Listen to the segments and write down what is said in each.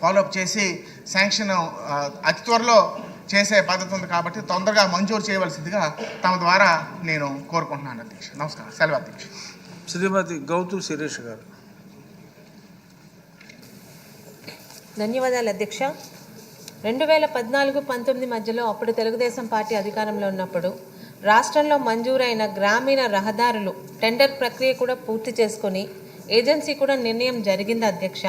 Follow up చేసి sanction అతి త్వరలో చేసే పద్ధతి ఉంది కాబట్టి తొందరగా మంజూరు చేయవలసిందిగా తమ ద్వారా నేను కోరుకుంటున్నాను అధ్యక్ష. నమస్కారం. సెలవు అధ్యక్ష. శ్రీమతి గౌతు శిరీష్ గారు. ధన్యవాదాలు అధ్యక్ష. 2014-19 మధ్యలో అప్పుడు తెలుగుదేశం పార్టీ అధికారంలో ఉన్నప్పుడు రాష్ట్రంలో మంజూరైన గ్రామీణ రహదారులు టెండర్ ప్రక్రియ కూడా పూర్తి చేసుకొని ఏజెన్సీ కూడా నిర్ణయం జరిగింది అధ్యక్ష.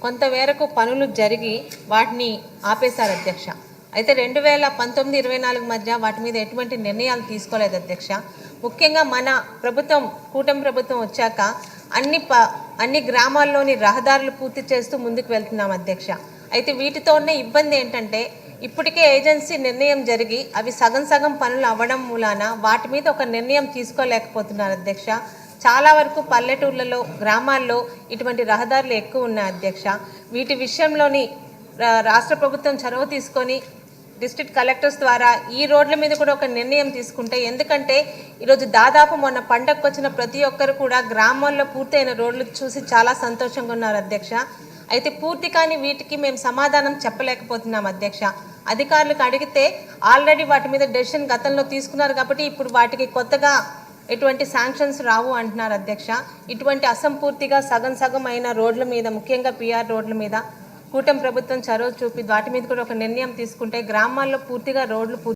కొంతమేరకు పనులు జరిగి వాటిని ఆపేశారు అధ్యక్ష. అయితే 2019-24 మధ్య వాటి మీద ఎటువంటి నిర్ణయాలు తీసుకోలేదు అధ్యక్ష. ముఖ్యంగా మన ప్రభుత్వం కూటమి ప్రభుత్వం వచ్చాక అన్ని గ్రామాల్లోని రహదారులు పూర్తి చేస్తూ ముందుకు వెళ్తున్నాం అధ్యక్ష. అయితే వీటితో ఉన్న ఇబ్బంది ఏంటంటే ఇప్పటికే ఏజెన్సీ నిర్ణయం జరిగి అవి సగం పనులు అవ్వడం మూలాన వాటి మీద ఒక నిర్ణయం తీసుకోలేకపోతున్నారు అధ్యక్ష. చాలా వరకు పల్లెటూర్లలో గ్రామాల్లో ఇటువంటి రహదారులు ఎక్కువ ఉన్నాయి అధ్యక్ష. వీటి విషయంలోని రాష్ట్ర ప్రభుత్వం చొరవ తీసుకొని డిస్ట్రిక్ట్ కలెక్టర్స్ ద్వారా ఈ రోడ్ల మీద కూడా ఒక నిర్ణయం తీసుకుంటే, ఎందుకంటే ఈరోజు దాదాపు మొన్న పండగకు వచ్చిన ప్రతి ఒక్కరు కూడా గ్రామాల్లో పూర్తయిన రోడ్లు చూసి చాలా సంతోషంగా ఉన్నారు అధ్యక్ష. అయితే పూర్తి కానీ వీటికి మేము సమాధానం చెప్పలేకపోతున్నాం అధ్యక్ష. అధికారులకు అడిగితే ఆల్రెడీ వాటి మీద డెసిషన్ గతంలో తీసుకున్నారు కాబట్టి ఇప్పుడు వాటికి కొత్తగా ఎటువంటి శాంక్షన్స్ రావు అంటున్నారు అధ్యక్ష. ఇటువంటి అసంపూర్తిగా సగం అయిన రోడ్ల మీద, ముఖ్యంగా పిఆర్ రోడ్ల మీద కూటమి ప్రభుత్వం చొరవ చూపి వాటి మీద కూడా ఒక నిర్ణయం తీసుకుంటే గ్రామాల్లో పూర్తిగా రోడ్లు